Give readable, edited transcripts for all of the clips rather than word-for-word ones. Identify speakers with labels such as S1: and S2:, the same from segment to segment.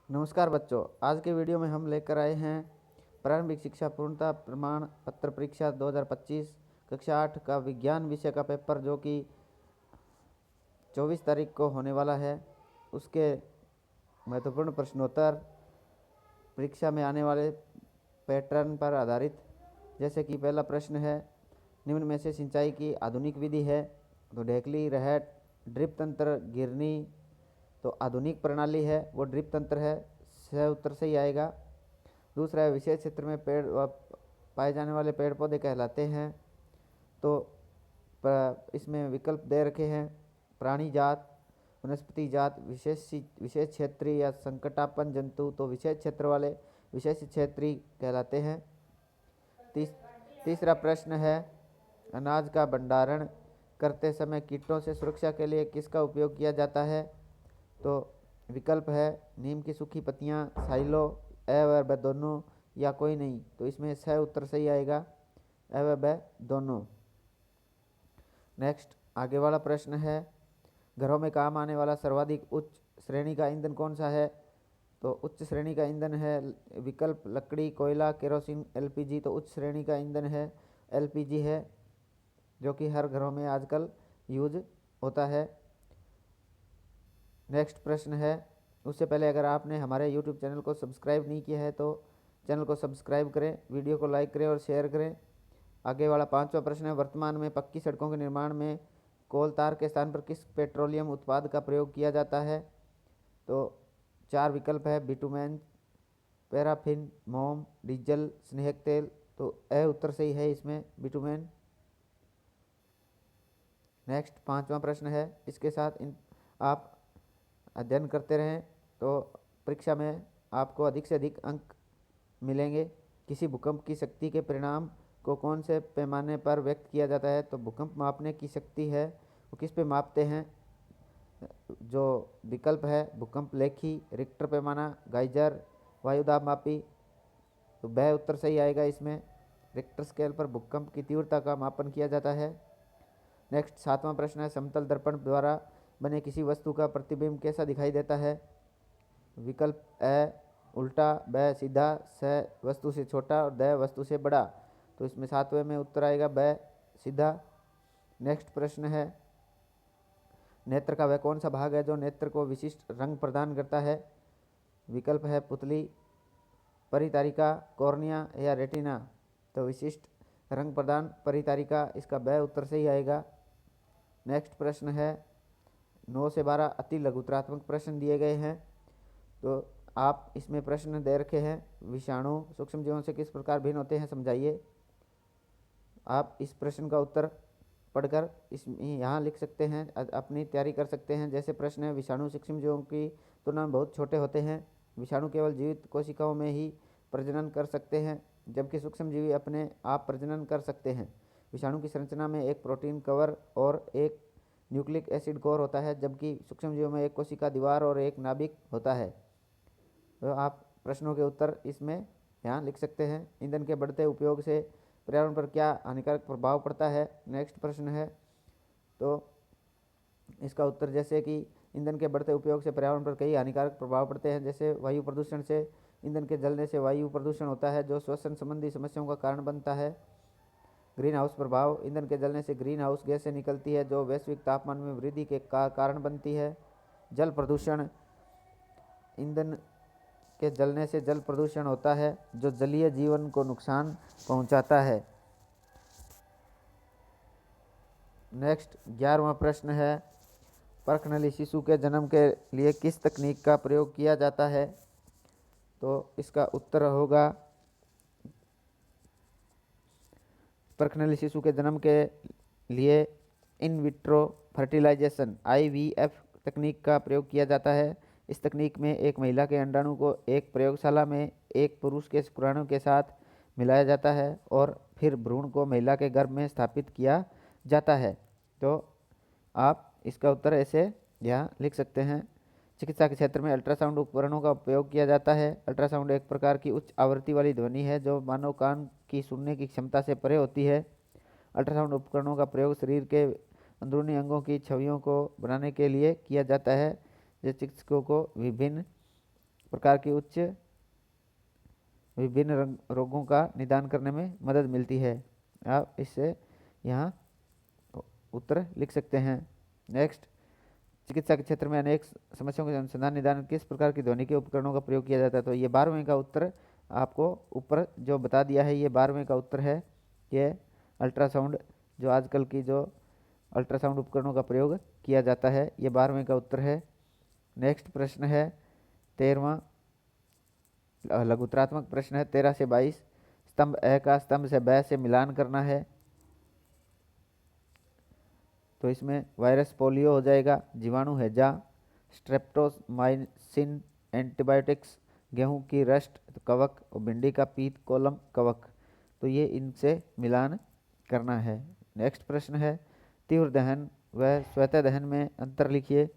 S1: नमस्कार बच्चों, आज के वीडियो में हम लेकर आए हैं प्रारंभिक शिक्षा पूर्णता प्रमाण पत्र परीक्षा 2025 कक्षा 8 का विज्ञान विषय का पेपर जो कि 24 तारीख को होने वाला है। उसके महत्वपूर्ण प्रश्नोत्तर परीक्षा में आने वाले पैटर्न पर आधारित। जैसे कि पहला प्रश्न है, निम्न में से सिंचाई की आधुनिक विधि है तो ढेकली, रहट, ड्रिप तंत्र, गिरनी। तो आधुनिक प्रणाली है वो ड्रिप तंत्र है, सह उत्तर से ही आएगा। दूसरा है, विशेष क्षेत्र में पेड़ पाए जाने वाले पेड़ पौधे कहलाते हैं। तो इसमें विकल्प दे रखे हैं, प्राणी जात, वनस्पति जात, विशेष क्षेत्रीय या संकटापन्न जंतु। तो विशेष क्षेत्र वाले विशेष क्षेत्रीय कहलाते हैं। तीसरा प्रश्न है, अनाज का भंडारण करते समय कीटों से सुरक्षा के लिए किसका उपयोग किया जाता है। तो विकल्प है, नीम की सूखी पत्तियां, साइलो, अ व ब दोनों या कोई नहीं। तो इसमें सह उत्तर सही आएगा, अ व ब दोनों। नेक्स्ट आगे वाला प्रश्न है, घरों में काम आने वाला सर्वाधिक उच्च श्रेणी का ईंधन कौन सा है। तो उच्च श्रेणी का ईंधन है विकल्प लकड़ी, कोयला, केरोसिन, एलपीजी। तो उच्च श्रेणी का ईंधन है एलपीजी है, जो कि हर घरों में आजकल यूज होता है। नेक्स्ट प्रश्न है, उससे पहले अगर आपने हमारे यूट्यूब चैनल को सब्सक्राइब नहीं किया है तो चैनल को सब्सक्राइब करें, वीडियो को लाइक करें और शेयर करें। आगे वाला पांचवा प्रश्न है, वर्तमान में पक्की सड़कों के निर्माण में कोल तार के स्थान पर किस पेट्रोलियम उत्पाद का प्रयोग किया जाता है। तो चार विकल्प है, बिटुमेन, पैराफिन, मोम, डीजल, स्नेहक तेल। तो अ उत्तर सही है इसमें, बिटुमेन। नेक्स्ट पांचवा प्रश्न है, इसके साथ आप अध्ययन करते रहें तो परीक्षा में आपको अधिक से अधिक अंक मिलेंगे। किसी भूकंप की शक्ति के परिणाम को कौन से पैमाने पर व्यक्त किया जाता है। तो भूकंप मापने की शक्ति है वो किस पे मापते हैं। जो विकल्प है, भूकंप लेखी, रिक्टर पैमाना, गाइजर, वायुदाब मापी। तो ब उत्तर सही आएगा इसमें, रिक्टर स्केल पर भूकंप की तीव्रता का मापन किया जाता है। नेक्स्ट सातवां प्रश्न है, समतल दर्पण द्वारा बने किसी वस्तु का प्रतिबिंब कैसा दिखाई देता है। विकल्प अ उल्टा, ब सीधा, स वस्तु से छोटा और द वस्तु से बड़ा। तो इसमें सातवें में उत्तर आएगा ब सीधा। नेक्स्ट प्रश्न है, नेत्र का वह कौन सा भाग है जो नेत्र को विशिष्ट रंग प्रदान करता है। विकल्प है पुतली, परितारिका, कॉर्निया या रेटिना। तो विशिष्ट रंग प्रदान परितारिका, इसका ब उत्तर सही आएगा। नेक्स्ट प्रश्न है, 9 से 12 अति लघुत्रात्मक प्रश्न दिए गए हैं। तो आप इसमें प्रश्न दे रखे हैं, विषाणु सूक्ष्म जीवों से किस प्रकार भिन्न होते हैं, समझाइए। आप इस प्रश्न का उत्तर पढ़कर इसमें यहाँ लिख सकते हैं, अपनी तैयारी कर सकते हैं। जैसे प्रश्न है, विषाणु सूक्ष्म जीवों की तुलना में बहुत छोटे होते हैं। विषाणु केवल जीवित कोशिकाओं में ही प्रजनन कर सकते हैं, जबकि सूक्ष्म जीवी अपने आप प्रजनन कर सकते हैं। विषाणु की संरचना में एक प्रोटीन कवर और एक न्यूक्लिक एसिड कोर होता है, जबकि सूक्ष्म जीवों में एक कोशिका दीवार और एक नाभिक होता है। तो आप प्रश्नों के उत्तर इसमें यहाँ लिख सकते हैं। ईंधन के बढ़ते उपयोग से पर्यावरण पर क्या हानिकारक प्रभाव पड़ता है। नेक्स्ट प्रश्न है, तो इसका उत्तर जैसे कि ईंधन के बढ़ते उपयोग से पर्यावरण पर कई हानिकारक प्रभाव पड़ते हैं। जैसे वायु प्रदूषण से, ईंधन के जलने से वायु प्रदूषण होता है जो श्वसन संबंधी समस्याओं का कारण बनता है। ग्रीन हाउस प्रभाव, ईंधन के जलने से ग्रीन हाउस गैसें निकलती है जो वैश्विक तापमान में वृद्धि के कारण बनती है। जल प्रदूषण, ईंधन के जलने से जल प्रदूषण होता है जो जलीय जीवन को नुकसान पहुंचाता है। नेक्स्ट 11वां प्रश्न है, परखनली शिशु के जन्म के लिए किस तकनीक का प्रयोग किया जाता है। तो इसका उत्तर होगा, परखनली शिशु के जन्म के लिए इन विट्रो फर्टिलाइजेशन आईवीएफ तकनीक का प्रयोग किया जाता है। इस तकनीक में एक महिला के अंडाणु को एक प्रयोगशाला में एक पुरुष के शुक्राणु के साथ मिलाया जाता है और फिर भ्रूण को महिला के गर्भ में स्थापित किया जाता है। तो आप इसका उत्तर ऐसे यहाँ लिख सकते हैं। चिकित्सा के क्षेत्र में अल्ट्रासाउंड उपकरणों का उपयोग किया जाता है। अल्ट्रासाउंड एक प्रकार की उच्च आवृत्ति वाली ध्वनि है जो मानव कान की सुनने की क्षमता से परे होती है। अल्ट्रासाउंड उपकरणों का प्रयोग शरीर के अंदरूनी अंगों की छवियों को बनाने के लिए किया जाता है। जो चिकित्सकों को विभिन्न प्रकार की उच्च विभिन्न रोगों का निदान करने में मदद मिलती है। आप इससे यहाँ उत्तर लिख सकते हैं। नेक्स्ट, चिकित्सा के क्षेत्र में अनेक समस्याओं के अनुसंधान निदान किस प्रकार की ध्वनिकी उपकरणों का प्रयोग किया जाता है? तो ये 12वें का उत्तर आपको ऊपर जो बता दिया है, ये 12वें का उत्तर है। ये अल्ट्रासाउंड, जो आजकल की जो अल्ट्रासाउंड उपकरणों का प्रयोग किया जाता है, ये 12वें का उत्तर है। नेक्स्ट प्रश्न है 13वां लघुत्रात्मक प्रश्न है 13 से 22। स्तंभ ए का स्तंभ से ब से मिलान करना है, तो इसमें वायरस पोलियो हो जाएगा, जीवाणु हैजा, स्ट्रेप्टोमाइसिन एंटीबायोटिक्स, गेहूं की रस्ट कवक और भिंडी का पीत कोलम कवक, तो ये इनसे मिलान करना है। नेक्स्ट प्रश्न है तीव्र दहन व स्वतः दहन में अंतर लिखिए।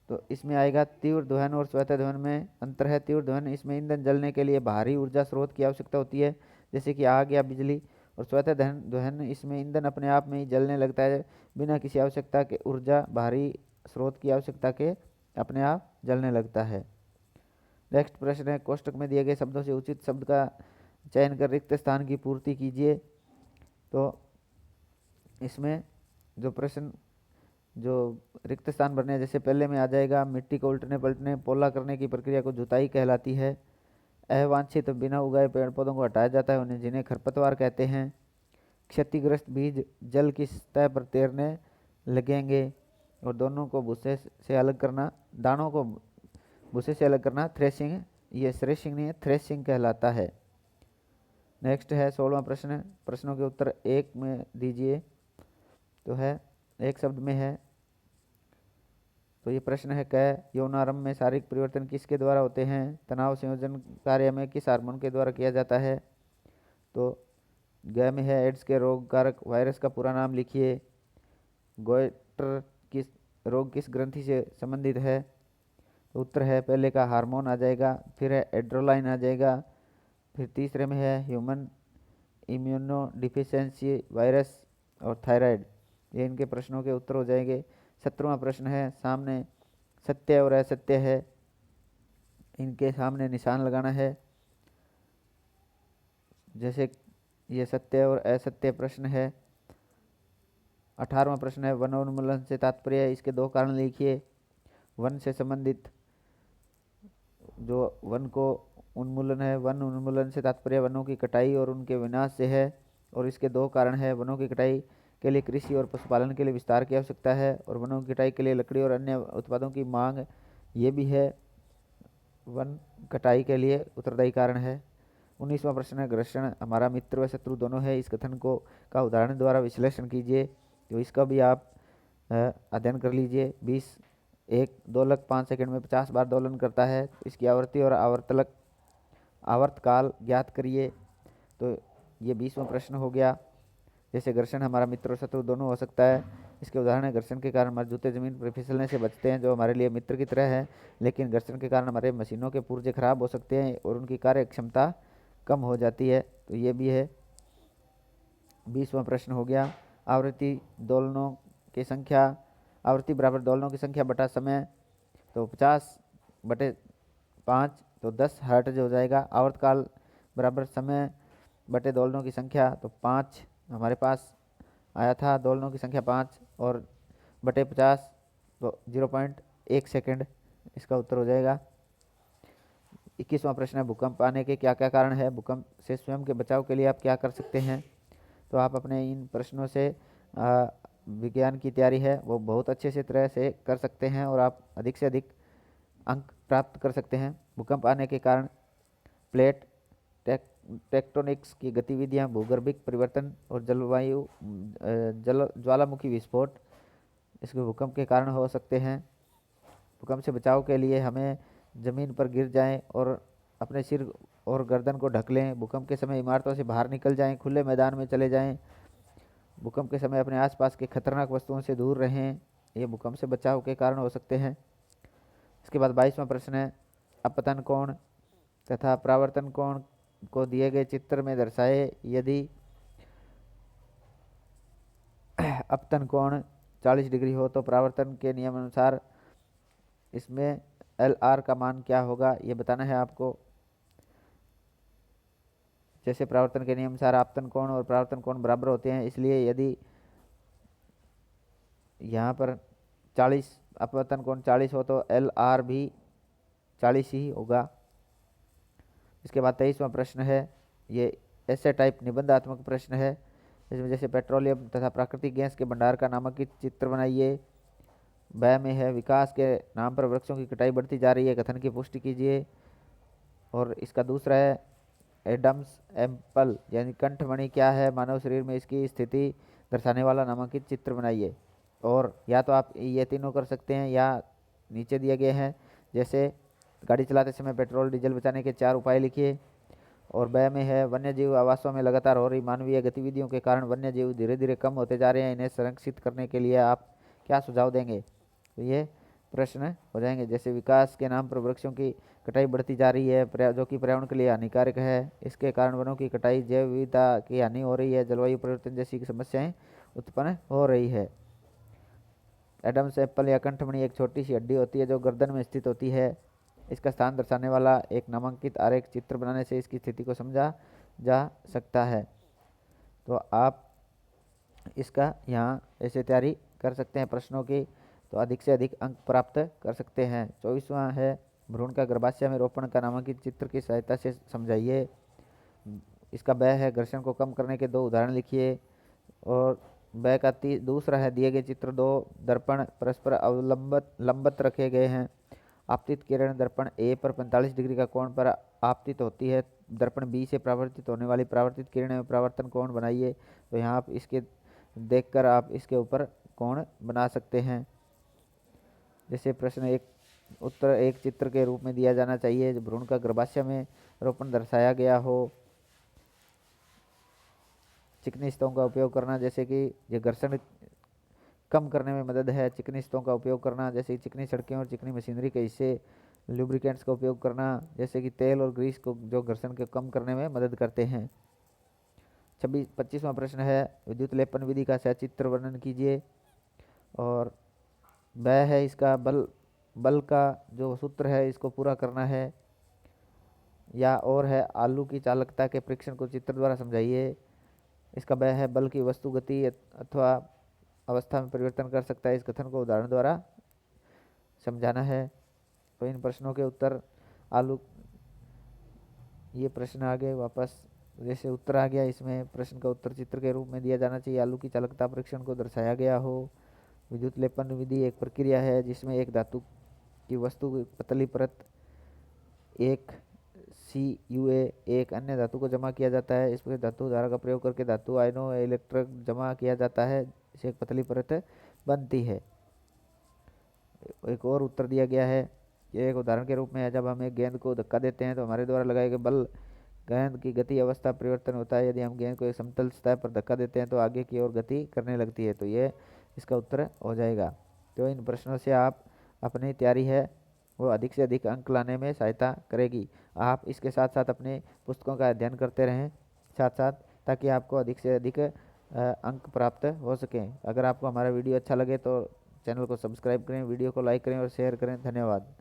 S1: तो इसमें आएगा तीव्र दहन और स्वतः दहन में अंतर है। तीव्र दहन, इसमें ईंधन जलने के लिए बाहरी ऊर्जा स्रोत की आवश्यकता होती है, जैसे कि आग या बिजली। और स्वतः दहन इसमें ईंधन अपने आप में ही जलने लगता है, बिना किसी आवश्यकता के ऊर्जा बाहरी स्रोत की आवश्यकता के अपने आप जलने लगता है। नेक्स्ट प्रश्न है कोष्टक में दिए गए शब्दों से उचित शब्द का चयन कर रिक्त स्थान की पूर्ति कीजिए। तो इसमें जो प्रश्न जो रिक्त स्थान भरने जैसे पहले में आ जाएगा, मिट्टी को उल्टने पलटने पोला करने की प्रक्रिया को जुताई कहलाती है। अवांछित बिना उगाए पेड़ पौधों को हटाया जाता है, उन्हें जिन्हें खरपतवार कहते हैं। क्षतिग्रस्त बीज जल की सतह पर तैरने लगेंगे और दोनों को भूसे से अलग करना, दानों को भूसे से अलग करना थ्रेशिंग, ये थ्रेशिंग नहीं है, थ्रेशिंग कहलाता है। नेक्स्ट है 16वां प्रश्न, प्रश्नों के उत्तर एक में दीजिए। तो है एक शब्द में है, तो ये प्रश्न है क यौनारंभ में शारीरिक परिवर्तन किसके द्वारा होते हैं? तनाव संयोजन कार्य में किस हार्मोन के द्वारा किया जाता है? तो ग में है एड्स के रोग कारक वायरस का पूरा नाम लिखिए। गोइटर किस रोग किस ग्रंथि से संबंधित है? तो उत्तर है पहले का हार्मोन आ जाएगा, फिर है एड्रोलाइन आ जाएगा, फिर तीसरे में है ह्यूमन इम्यूनो डिफिशियंसी वायरस और थायराइड। ये इनके प्रश्नों के उत्तर हो जाएंगे। 17वां प्रश्न है सामने सत्य और असत्य है, इनके सामने निशान लगाना है। जैसे ये सत्य और असत्य प्रश्न है। 18वां प्रश्न है वनोन्मूलन से तात्पर्य है, इसके दो कारण लिखिए। वन से संबंधित जो वन को उन्मूलन है, वन उन्मूलन से तात्पर्य वनों की कटाई और उनके विनाश से है, और इसके दो कारण है। वनों की कटाई के लिए कृषि और पशुपालन के लिए विस्तार की आवश्यकता है, और वनों की कटाई के लिए लकड़ी और अन्य उत्पादों की मांग, ये भी है वन कटाई के लिए उत्तरदायी कारण है। 19वां प्रश्न है घर्षण हमारा मित्र व शत्रु दोनों है, इस कथन को का उदाहरण द्वारा विश्लेषण कीजिए। तो इसका भी आप अध्ययन कर लीजिए। 20 एक दोलक 5 सेकंड में 50 बार दोलन करता है, इसकी आवृत्ति और आवर्तकाल ज्ञात करिए। तो ये 20वां प्रश्न हो गया। जैसे घर्षण हमारा मित्र और शत्रु दोनों हो सकता है, इसके उदाहरण है घर्षण के कारण हमारे जूते जमीन पर फिसलने से बचते हैं, जो हमारे लिए मित्र की तरह है, लेकिन घर्षण के कारण हमारे मशीनों के पुर्जे खराब हो सकते हैं और उनकी कार्य क्षमता कम हो जाती है। तो ये भी है। 20वां प्रश्न हो गया आवृत्ति दोलनों की संख्या, आवृत्ति बराबर दोलनों की संख्या बटा समय, तो 50/5 तो 10 हर्ट्ज हो जाएगा। आवर्तकाल बराबर समय बटे दोलनों की संख्या, तो 5 हमारे पास आया था, दोलनों की संख्या 5 और बटे 50 तो 0.1 सेकेंड, इसका उत्तर हो जाएगा। 21वां प्रश्न है भूकंप आने के क्या क्या कारण है? भूकंप से स्वयं के बचाव के लिए आप क्या कर सकते हैं? तो आप अपने इन प्रश्नों से विज्ञान की तैयारी है वो बहुत अच्छे से तरह से कर सकते हैं और आप अधिक से अधिक अंक प्राप्त कर सकते हैं। भूकंप आने के कारण प्लेट टेक्टोनिक्स की गतिविधियां, भूगर्भिक परिवर्तन और जलवायु ज्वालामुखी विस्फोट इसके भूकंप के कारण हो सकते हैं। भूकंप से बचाव के लिए हमें ज़मीन पर गिर जाएं और अपने सिर और गर्दन को ढक लें। भूकंप के समय इमारतों से बाहर निकल जाएं, खुले मैदान में चले जाएं। भूकंप के समय अपने आसपास के खतरनाक वस्तुओं से दूर रहें, ये भूकंप से बचाव के कारण हो सकते हैं। इसके बाद 22वां प्रश्न है अपतन कोण तथा परावर्तन कोण को दिए गए चित्र में दर्शाए। यदि अपतन कोण 40 डिग्री हो तो परावर्तन के नियम अनुसार इसमें एल आर का मान क्या होगा ये बताना है आपको। जैसे परावर्तन के नियम अनुसार आपतन कोण और परावर्तन कोण बराबर होते हैं, इसलिए यदि यहाँ पर 40 अपवर्तन कोण 40 हो तो एल आर भी 40 ही होगा। इसके बाद 23वां प्रश्न है, ये ऐसे टाइप निबंधात्मक प्रश्न है। इसमें जैसे पेट्रोलियम तथा प्राकृतिक गैस के भंडार का नामांकित चित्र बनाइए। ब में है विकास के नाम पर वृक्षों की कटाई बढ़ती जा रही है, कथन की पुष्टि कीजिए। और इसका दूसरा है एडम्स एप्पल यानी कंठमणि क्या है, मानव शरीर में इसकी स्थिति दर्शाने वाला नामांकित चित्र बनाइए। और या तो आप ये तीनों कर सकते हैं या नीचे दिए गए हैं, जैसे गाड़ी चलाते समय पेट्रोल डीजल बचाने के 4 उपाय लिखिए। और ब में है वन्य जीव आवासों में लगातार हो रही मानवीय गतिविधियों के कारण वन्य जीव धीरे धीरे कम होते जा रहे हैं, इन्हें संरक्षित करने के लिए आप क्या सुझाव देंगे। तो ये प्रश्न हो जाएंगे। जैसे विकास के नाम पर वृक्षों की कटाई बढ़ती जा रही है जो कि पर्यावरण के लिए हानिकारक है, इसके कारण वनों की कटाई, जैव विविधता की हानि हो रही है, जलवायु परिवर्तन जैसी समस्याएं उत्पन्न हो रही है। एडम्स एप्पल या कंठमणि एक छोटी सी हड्डी होती है जो गर्दन में स्थित होती है। इसका स्थान दर्शाने वाला एक नामांकित आरेख चित्र बनाने से इसकी स्थिति को समझा जा सकता है। तो आप इसका यहाँ ऐसे तैयारी कर सकते हैं प्रश्नों की, तो अधिक से अधिक अंक प्राप्त कर सकते हैं। 24वां है भ्रूण का गर्भाशय में रोपण का नामांकित चित्र की सहायता से समझाइए। इसका ब है घर्षण को कम करने के 2 उदाहरण लिखिए। और ब का दूसरा है दिए गए चित्र 2 दर्पण परस्पर अवलंबित लंबत रखे गए हैं। आपतित किरण दर्पण ए पर 45 डिग्री का कोण पर आपतित होती है, दर्पण बी से परावर्तित होने वाली परावर्तित किरणें में परावर्तन कोण बनाइए। तो यहाँ आप इसके देखकर आप इसके ऊपर कोण बना सकते हैं। जैसे प्रश्न एक उत्तर एक चित्र के रूप में दिया जाना चाहिए, भ्रूण का गर्भाशय में रोपण दर्शाया गया हो। चिकनी सतहों का उपयोग करना, जैसे कि ये घर्षण कम करने में मदद है। चिकनी सतहों का उपयोग करना, जैसे कि चिकनी सड़कें और चिकनी मशीनरी के हिस्से। लुब्रिकेंट्स का उपयोग करना, जैसे कि तेल और ग्रीस को जो घर्षण के कम करने में मदद करते हैं। 25वां प्रश्न है विद्युत लेपन विधि का सचित्र वर्णन कीजिए। और वह है इसका बल का जो सूत्र है इसको पूरा करना है। या और है आलू की चालकता के परीक्षण को चित्र द्वारा समझाइए। इसका वह है बल की वस्तु गति अथवा अवस्था में परिवर्तन कर सकता है, इस कथन को उदाहरण द्वारा समझाना है। तो इन प्रश्नों के उत्तर आलू, ये प्रश्न आ गए वापस, जैसे उत्तर आ गया, इसमें प्रश्न का उत्तर चित्र के रूप में दिया जाना चाहिए। आलू की चालकता परीक्षण को दर्शाया गया हो। विद्युत लेपन विधि एक प्रक्रिया है जिसमें एक धातु की वस्तु की पतली परत एक CuA एक अन्य धातु को जमा किया जाता है। इस पर धातु धारा का प्रयोग करके धातु आयनों इलेक्ट्रॉन जमा किया जाता है, इसे एक पतली परत बनती है। एक और उत्तर दिया गया है, ये एक उदाहरण के रूप में है, जब हम एक गेंद को धक्का देते हैं तो हमारे द्वारा लगाए गए बल गेंद की गति अवस्था परिवर्तन होता है। यदि हम गेंद को एक समतल सतह पर धक्का देते हैं तो आगे की ओर गति करने लगती है। तो ये इसका उत्तर हो जाएगा। तो इन प्रश्नों से आप अपनी तैयारी है वो अधिक से अधिक अंक लाने में सहायता करेगी। आप इसके साथ साथ अपने पुस्तकों का अध्ययन करते रहें साथ साथ, ताकि आपको अधिक से अधिक अंक प्राप्त हो सकें। अगर आपको हमारा वीडियो अच्छा लगे तो चैनल को सब्सक्राइब करें, वीडियो को लाइक करें और शेयर करें। धन्यवाद।